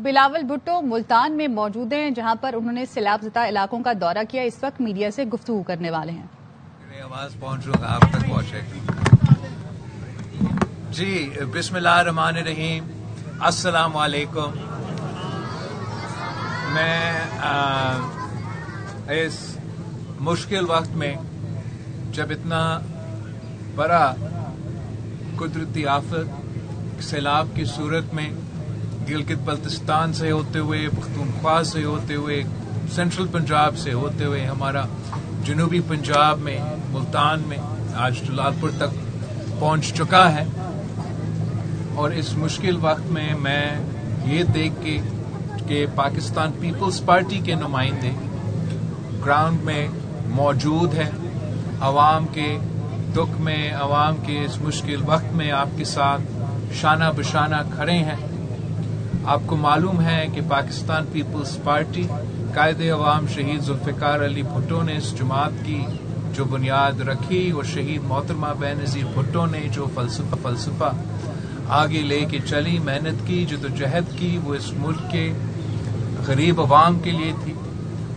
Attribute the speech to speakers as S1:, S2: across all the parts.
S1: بلاول بھٹو ملتان میں موجود ہیں جہاں پر انہوں نے سیلاب زدہ علاقوں کا دورہ کیا. اس وقت میڈیا سے گفتگو کرنے والے ہیں.
S2: آواز پہنچوں گا آپ تک پہنچے جی. بسم اللہ الرحمن الرحیم. السلام علیکم. میں اس مشکل وقت میں جب اتنا بڑا قدرتی آفت سیلاب کی صورت میں گلگت بلتستان سے ہوتے ہوئے پختونخوا سے ہوتے ہوئے سینٹرل پنجاب سے ہوتے ہوئے ہمارا جنوبی پنجاب میں ملتان میں آج جلال پور تک پہنچ چکا ہے، اور اس مشکل وقت میں یہ دیکھ کے کہ پاکستان پیپلز پارٹی کے نمائندے گراؤنڈ میں موجود ہیں، عوام کے دکھ میں، عوام کے اس مشکل وقت میں آپ کے ساتھ شانہ بشانہ کھڑے ہیں. آپ کو معلوم ہے کہ پاکستان پیپلز پارٹی قائد عوام شہید ذوالفقار علی بھٹو نے اس جماعت کی جو بنیاد رکھی، اور شہید محترمہ بینظیر بھٹو نے جو فلسفہ آگے لے کے چلی، محنت کی، جدوجہد کی، وہ اس ملک کے غریب عوام کے لیے تھی.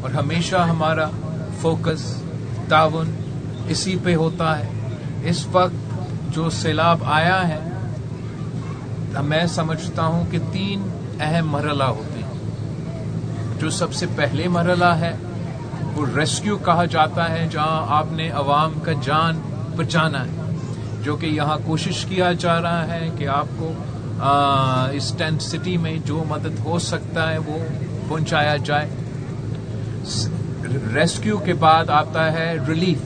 S2: اور ہمیشہ ہمارا فوکس تعاون اسی پہ ہوتا ہے. اس وقت جو سیلاب آیا ہے میں سمجھتا ہوں کہ 3 اہم مرحلہ ہوتے ہیں. جو سب سے پہلے مرحلہ ہے وہ ریسکیو کہا جاتا ہے، جہاں آپ نے عوام کا جان بچانا ہے، جو کہ یہاں کوشش کیا جا رہا ہے کہ آپ کو اس ٹینٹ سٹی میں جو مدد ہو سکتا ہے وہ پہنچایا جائے. ریسکیو کے بعد آتا ہے ریلیف،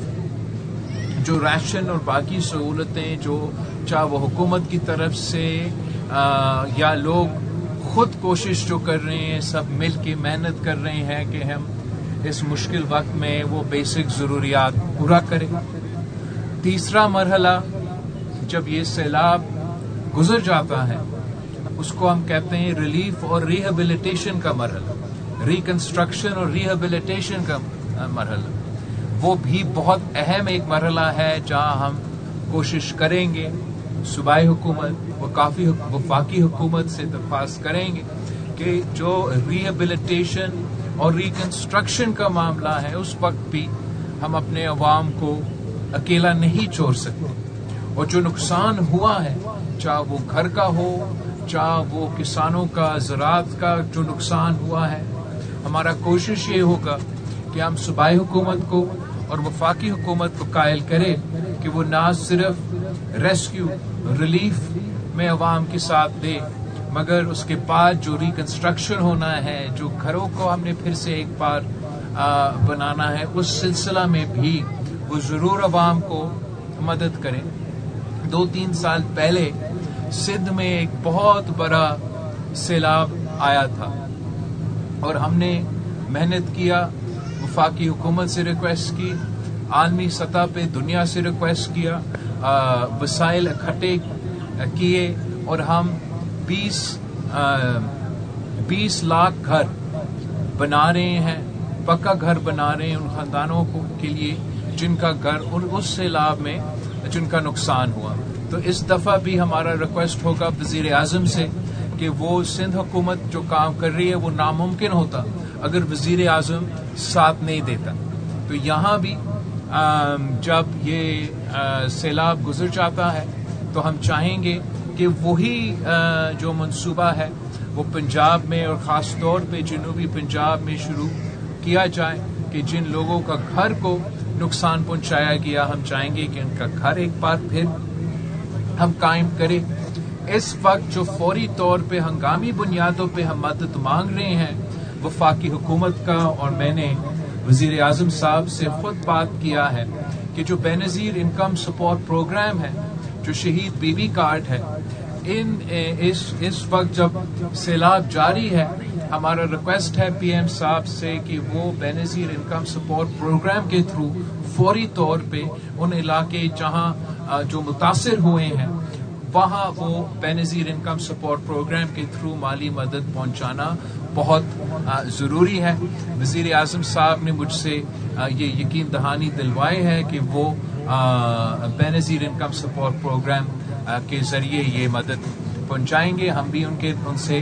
S2: جو راشن اور باقی سہولتیں جو چاہے وہ حکومت کی طرف سے یا لوگ خود کوشش جو کر رہے ہیں، سب مل کے محنت کر رہے ہیں کہ ہم اس مشکل وقت میں وہ بیسک ضروریات پورا کریں. تیسرا مرحلہ جب یہ سیلاب گزر جاتا ہے اس کو ہم کہتے ہیں ریلیف اور ریہیبلیٹیشن کا مرحلہ، ریکنسٹرکشن اور ریہیبلیٹیشن کا مرحلہ. وہ بھی بہت اہم ایک مرحلہ ہے جہاں ہم کوشش کریں گے، صوبائی حکومت وفاقی حکومت سے درخواست کریں گے کہ جو ریہیبلیٹیشن اور ریکنسٹرکشن کا معاملہ ہے اس وقت بھی ہم اپنے عوام کو اکیلا نہیں چھوڑ سکتے. اور جو نقصان ہوا ہے، چاہے وہ گھر کا ہو، چاہے وہ کسانوں کا، زراعت کا جو نقصان ہوا ہے، ہمارا کوشش یہ ہوگا کہ ہم صوبائی حکومت کو اور وفاقی حکومت کو قائل کرے کہ وہ نہ صرف ریسکیو ریلیف میں عوام کے ساتھ دے، مگر اس کے بعد جو ریکنسٹرکشن ہونا ہے، جو گھروں کو ہم نے پھر سے ایک بار بنانا ہے، اس سلسلہ میں بھی وہ ضرور عوام کو مدد کریں. 2-3 سال پہلے سندھ میں ایک بہت بڑا سیلاب آیا تھا، اور ہم نے محنت کیا، وفاقی حکومت سے ریکویسٹ کی، عالمی سطح پہ دنیا سے ریکویسٹ کیا، وسائل اکٹھے کیے، اور ہم 20 لاکھ گھر بنا رہے ہیں، پکا گھر بنا رہے ہیں ان خاندانوں کے لیے جن کا گھر اس سیلاب میں جن کا نقصان ہوا. تو اس دفعہ بھی ہمارا ریکویسٹ ہوگا وزیر اعظم سے کہ وہ سندھ حکومت جو کام کر رہی ہے وہ ناممکن ہوتا اگر وزیر اعظم ساتھ نہیں دیتا. تو یہاں بھی جب یہ سیلاب گزر جاتا ہے تو ہم چاہیں گے کہ وہی جو منصوبہ ہے وہ پنجاب میں اور خاص طور پہ جنوبی پنجاب میں شروع کیا جائے کہ جن لوگوں کا گھر کو نقصان پہنچایا گیا، ہم چاہیں گے کہ ان کا گھر ایک بار پھر ہم قائم کریں. اس وقت جو فوری طور پہ ہنگامی بنیادوں پہ ہم مدد مانگ رہے ہیں وفاقی حکومت کا، اور میں نے وزیر اعظم صاحب سے خود بات کیا ہے کہ جو بے نظیر انکم سپورٹ پروگرام ہے، جو شہید بی بی کارڈ ہے، اس وقت جب سیلاب جاری ہے، ہمارا ریکویسٹ ہے پی ایم صاحب سے کہ وہ بے نظیر انکم سپورٹ پروگرام کے تھرو فوری طور پہ ان علاقے جہاں جو متاثر ہوئے ہیں وہاں وہ بے نظیر انکم سپورٹ پروگرام کے تھرو مالی مدد پہنچانا بہت ضروری ہے. وزیر اعظم صاحب نے مجھ سے یہ یقین دہانی دلوائی ہے کہ وہ بے نظیر انکم سپورٹ پروگرام کے ذریعے یہ مدد پہنچائیں گے. ہم بھی ان سے